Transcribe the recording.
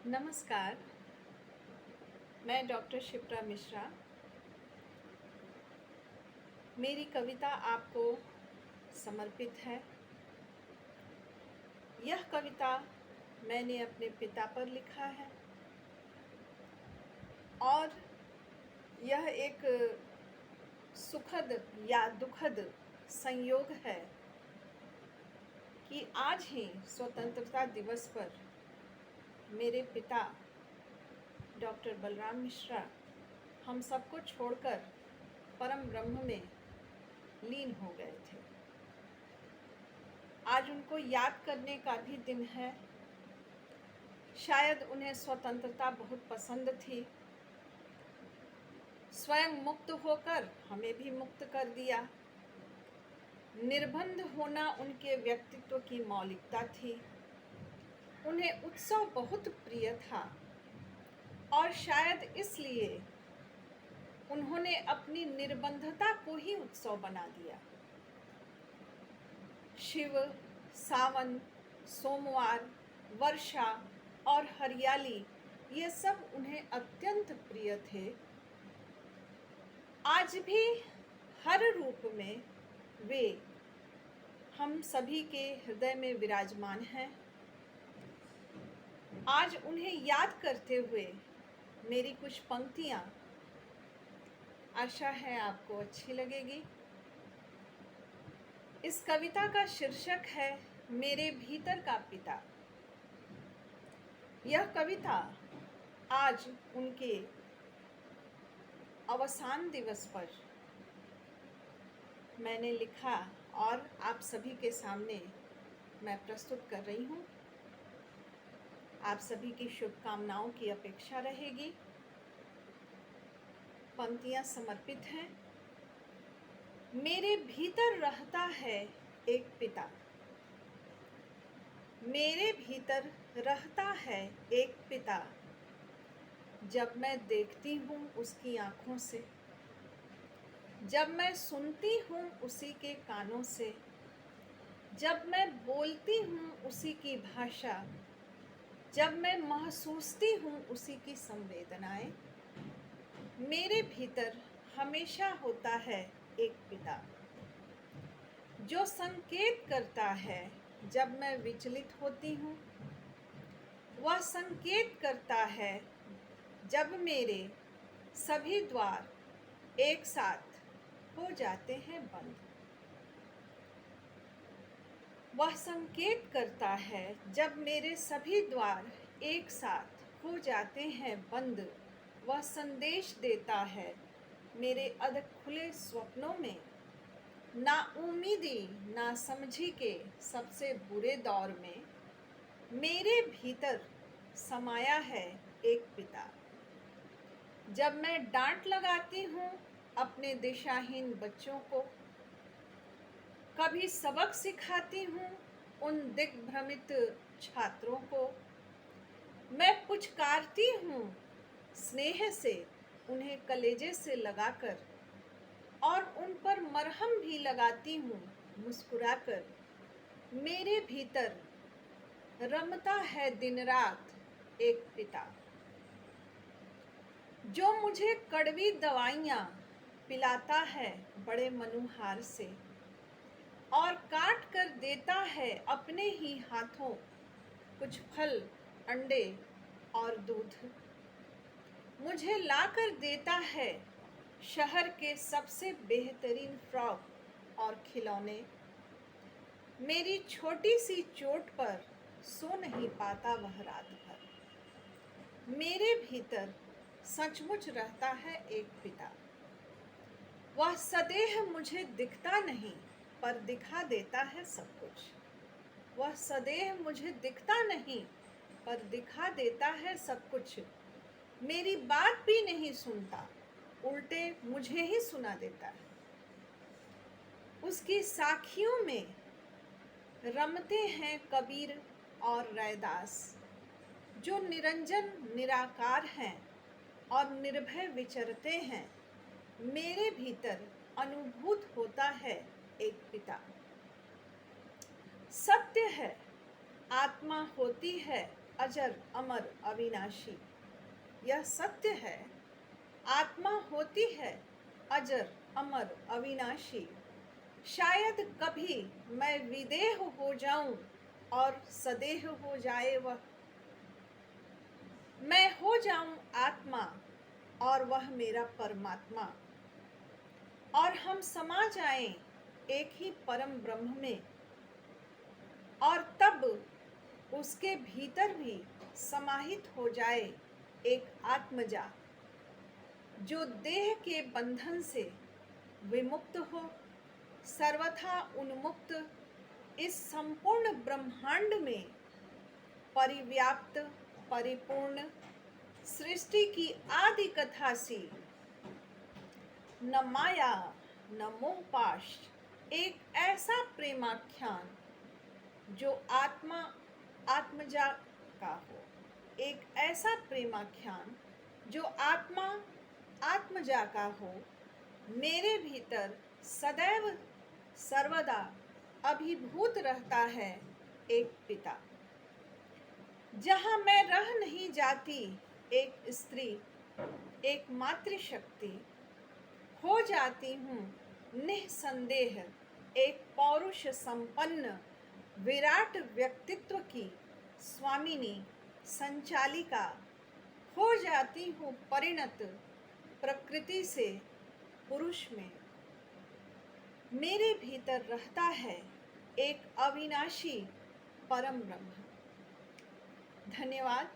नमस्कार, मैं डॉक्टर शिप्रा मिश्रा। मेरी कविता आपको समर्पित है। यह कविता मैंने अपने पिता पर लिखा है और यह एक सुखद या दुखद संयोग है कि आज ही स्वतंत्रता दिवस पर मेरे पिता डॉक्टर बलराम मिश्रा हम सबको छोड़कर परम ब्रह्म में लीन हो गए थे। आज उनको याद करने का भी दिन है। शायद उन्हें स्वतंत्रता बहुत पसंद थी। स्वयं मुक्त होकर हमें भी मुक्त कर दिया। निर्बंध होना उनके व्यक्तित्व की मौलिकता थी। उन्हें उत्सव बहुत प्रिय था और शायद इसलिए उन्होंने अपनी निर्बंधता को ही उत्सव बना दिया। शिव, सावन, सोमवार, वर्षा और हरियाली ये सब उन्हें अत्यंत प्रिय थे। आज भी हर रूप में वे हम सभी के हृदय में विराजमान हैं। आज उन्हें याद करते हुए मेरी कुछ पंक्तियां आशा है आपको अच्छी लगेगी। इस कविता का शीर्षक है मेरे भीतर का पिता। यह कविता आज उनके अवसान दिवस पर मैंने लिखा और आप सभी के सामने मैं प्रस्तुत कर रही हूँ। आप सभी की शुभकामनाओं की अपेक्षा रहेगी। पंक्तियाँ समर्पित हैं। मेरे भीतर रहता है एक पिता। मेरे भीतर रहता है एक पिता। जब मैं देखती हूँ उसकी आँखों से, जब मैं सुनती हूँ उसी के कानों से, जब मैं बोलती हूँ उसी की भाषा, जब मैं महसूसती हूँ उसी की संवेदनाएं, मेरे भीतर हमेशा होता है एक पिता जो संकेत करता है जब मैं विचलित होती हूँ। वह संकेत करता है जब मेरे सभी द्वार एक साथ हो जाते हैं बंद। वह संकेत करता है जब मेरे सभी द्वार एक साथ हो जाते हैं बंद। वह संदेश देता है मेरे अध खुले स्वप्नों में, ना उम्मीदी ना समझी के सबसे बुरे दौर में मेरे भीतर समाया है एक पिता। जब मैं डांट लगाती हूँ अपने दिशाहीन बच्चों को, कभी सबक सिखाती हूँ उन दिग्भ्रमित छात्रों को, मैं पुचकारती हूँ स्नेह से उन्हें कलेजे से लगाकर और उन पर मरहम भी लगाती हूँ मुस्कुराकर। मेरे भीतर रमता है दिन रात एक पिता जो मुझे कड़वी दवाइयाँ पिलाता है बड़े मनुहार से और काट कर देता है अपने ही हाथों कुछ फल, अंडे और दूध। मुझे लाकर देता है शहर के सबसे बेहतरीन फ्रॉक और खिलौने। मेरी छोटी सी चोट पर सो नहीं पाता वह रात भर। मेरे भीतर सचमुच रहता है एक पिता। वह सदैव मुझे दिखता नहीं पर दिखा देता है सब कुछ। वह सदैव मुझे दिखता नहीं पर दिखा देता है सब कुछ। मेरी बात भी नहीं सुनता, उल्टे मुझे ही सुना देता है। उसकी साखियों में रमते हैं कबीर और रैदास जो निरंजन निराकार हैं और निर्भय विचरते हैं। मेरे भीतर अनुभूत होता है एक पिता। सत्य है आत्मा होती है अजर अमर अविनाशी। यह सत्य है, आत्मा होती है अजर अमर अविनाशी। शायद कभी मैं विदेह हो जाऊं और सदेह हो जाए वह। मैं हो जाऊं आत्मा और वह मेरा परमात्मा, और हम समा जाएं एक ही परम ब्रह्म में। और तब उसके भीतर भी समाहित हो जाए एक आत्मजा, जो देह के बंधन से विमुक्त हो, सर्वथा उन्मुक्त इस संपूर्ण ब्रह्मांड में परिव्याप्त, परिपूर्ण सृष्टि की आदि कथा सी, न माया न मोहपाश, एक ऐसा प्रेमाख्यान जो आत्मा आत्मजा का हो, एक ऐसा प्रेमाख्यान जो आत्मा आत्मजा का हो, मेरे भीतर सदैव सर्वदा अभिभूत रहता है एक पिता। जहाँ मैं रह नहीं जाती एक स्त्री, एक मातृशक्ति, हो जाती हूँ निःसंदेह एक पौरुष संपन्न विराट व्यक्तित्व की स्वामिनी, संचालिका, हो जाती हूँ परिणत प्रकृति से पुरुष में। मेरे भीतर रहता है एक अविनाशी परम ब्रह्म। धन्यवाद।